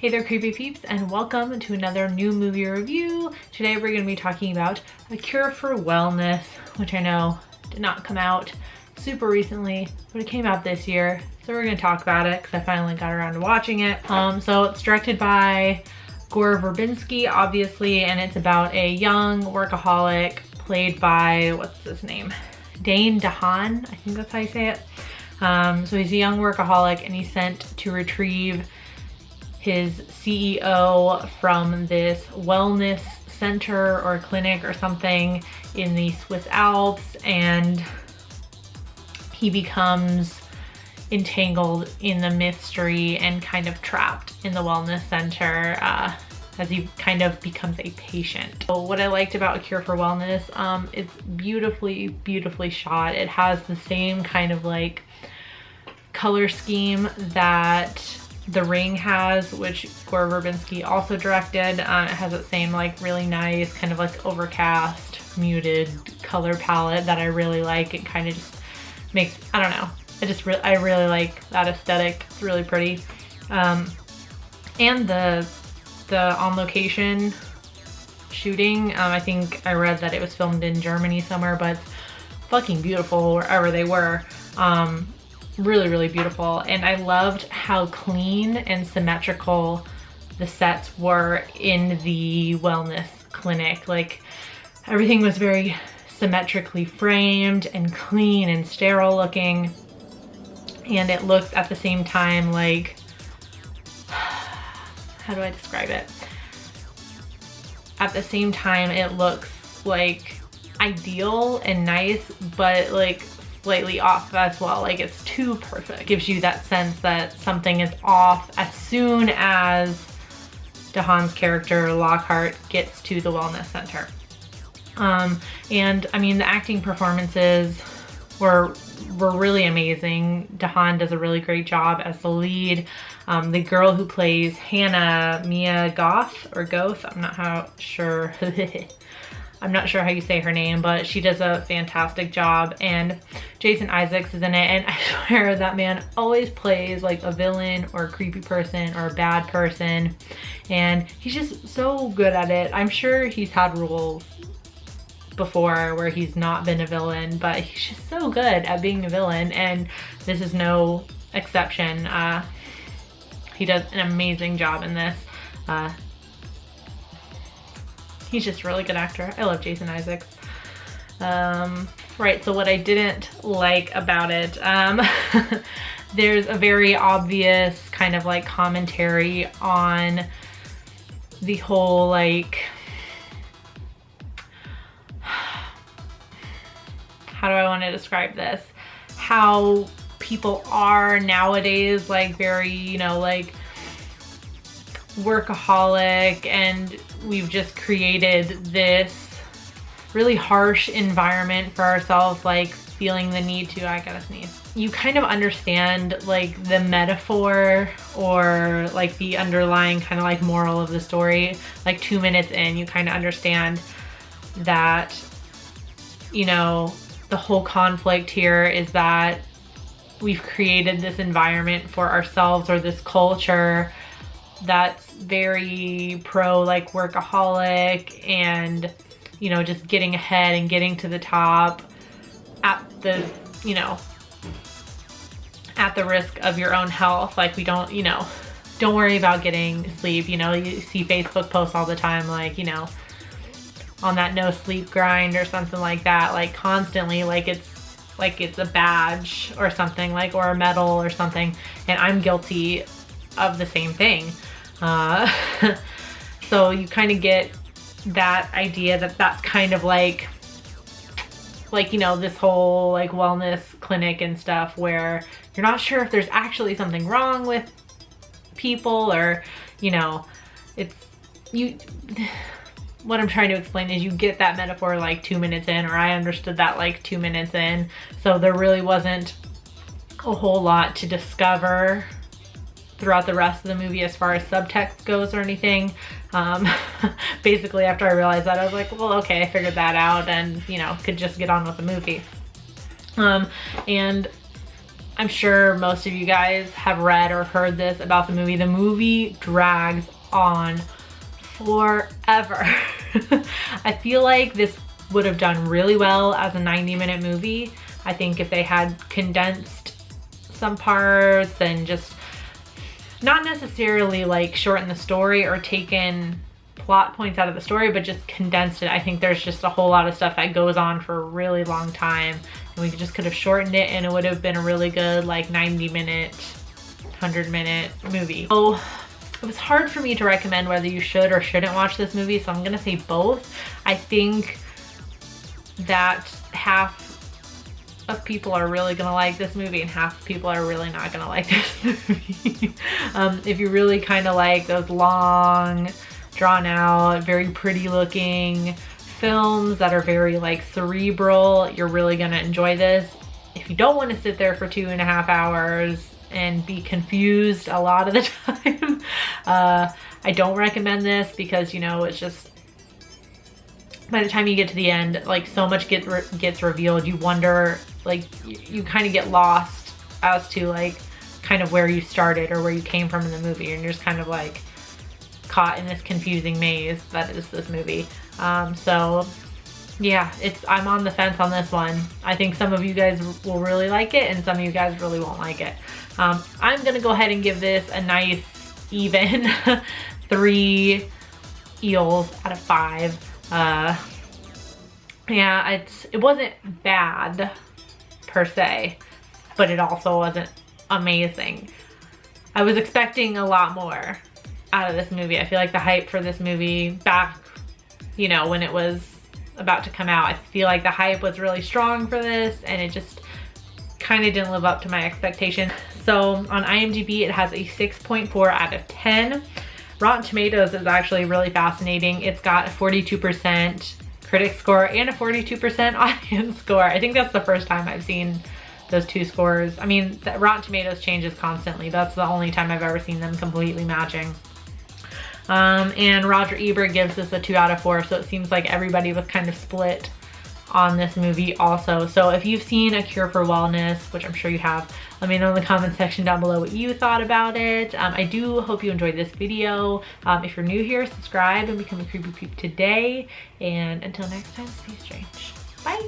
Hey there, creepy peeps, and welcome to another new movie review. Today we're going to be talking about A Cure for Wellness, which I know did not come out super recently, but it came out this year. So we're going to talk about it because I finally got around to watching it. So it's directed by Gore Verbinski, obviously, and it's about a young workaholic played by, what's his name? Dane DeHaan, I think that's how you say it. So he's a young workaholic and he's sent to retrieve his CEO from this wellness center or clinic or something in the Swiss Alps, and he becomes entangled in the mystery and kind of trapped in the wellness center as he kind of becomes a patient. So what I liked about A Cure for Wellness, it's beautifully shot. It has the same kind of like color scheme that The Ring has, which Gore Verbinski also directed. It has that same like really nice kind of like overcast, muted color palette that I really like. It kind of just makes, I don't know, I really like that aesthetic. It's really pretty. And the on location shooting, I think I read that it was filmed in Germany somewhere, but fucking beautiful wherever they were. Really beautiful, and I loved how clean and symmetrical the sets were in the wellness clinic. Like everything was very symmetrically framed and clean and sterile looking, and it looks at the same time like, how do I describe it? At the same time it looks like ideal and nice, but like slightly off as well. Like it's too perfect. It gives you that sense that something is off as soon as DeHaan's character Lockhart gets to the wellness center. And I mean, the acting performances were really amazing. DeHaan does a really great job as the lead. The girl who plays Hannah, Mia Goth, I'm not sure how you say her name, but she does a fantastic job. And Jason Isaacs is in it, and I swear that man always plays like a villain or a creepy person or a bad person, and he's just so good at it. I'm sure he's had roles before where he's not been a villain, but he's just so good at being a villain, and this is no exception. He does an amazing job in this. He's just a really good actor. I love Jason Isaacs. Right, so what I didn't like about it, there's a very obvious kind of like commentary on the whole like, how do I want to describe this? How people are nowadays, like very, you know, like workaholic, and we've just created this really harsh environment for ourselves, like feeling the need to, I gotta sneeze. You kind of understand like the metaphor or like the underlying kind of like moral of the story. Like 2 minutes in, you kind of understand that, you know, the whole conflict here is that we've created this environment for ourselves, or this culture that's very pro like workaholic and, you know, just getting ahead and getting to the top at the, you know, at the risk of your own health. Like we don't, you know, don't worry about getting sleep. You know, you see Facebook posts all the time, like, you know, on that no sleep grind or something like that, like constantly, like it's a badge or something, like, or a medal or something. And I'm guilty of the same thing. So you kind of get that idea that that's kind of like, you know, this whole like wellness clinic and stuff where you're not sure if there's actually something wrong with people, or, you know, what I'm trying to explain is you get that metaphor like 2 minutes in, or I understood that like 2 minutes in. So there really wasn't a whole lot to discover throughout the rest of the movie as far as subtext goes or anything. Basically after I realized that, I was like, well, okay, I figured that out, and, you know, could just get on with the movie. And I'm sure most of you guys have read or heard this about the movie. The movie drags on forever. I feel like this would have done really well as a 90-minute movie. I think if they had condensed some parts and just not necessarily like shortened the story or taken plot points out of the story, but just condensed it. I think there's just a whole lot of stuff that goes on for a really long time, and we just could have shortened it and it would have been a really good like 90-minute, 100-minute movie. So it was hard for me to recommend whether you should or shouldn't watch this movie, so I'm gonna say both. I think that half of people are really gonna like this movie and half of people are really not gonna like this movie. If you really kind of like those long, drawn out, very pretty looking films that are very like cerebral, you're really gonna enjoy this. If you don't want to sit there for 2.5 hours and be confused a lot of the time, I don't recommend this because, you know, it's just, by the time you get to the end, like so much gets revealed. You wonder, like you kind of get lost as to like kind of where you started or where you came from in the movie, and you're just kind of like caught in this confusing maze that is this movie. So yeah, I'm on the fence on this one. I think some of you guys will really like it and some of you guys really won't like it. I'm gonna go ahead and give this a nice even 3 eels out of 5. Yeah, it wasn't bad per se, but it also wasn't amazing. I was expecting a lot more out of this movie. I feel like the hype for this movie back, you know, when it was about to come out, I feel like the hype was really strong for this and it just kind of didn't live up to my expectations. So on IMDb, it has a 6.4 out of 10. Rotten Tomatoes is actually really fascinating. It's got a 42% critic score and a 42% audience score. I think that's the first time I've seen those two scores. I mean, Rotten Tomatoes changes constantly. That's the only time I've ever seen them completely matching. And Roger Ebert gives this a 2 out of 4, so it seems like everybody was kind of split on this movie also. So if you've seen A Cure for Wellness, which I'm sure you have, let me know in the comment section down below what you thought about it. I do hope you enjoyed this video. If you're new here, subscribe and become a creepy peep today. And until next time, stay strange. Bye.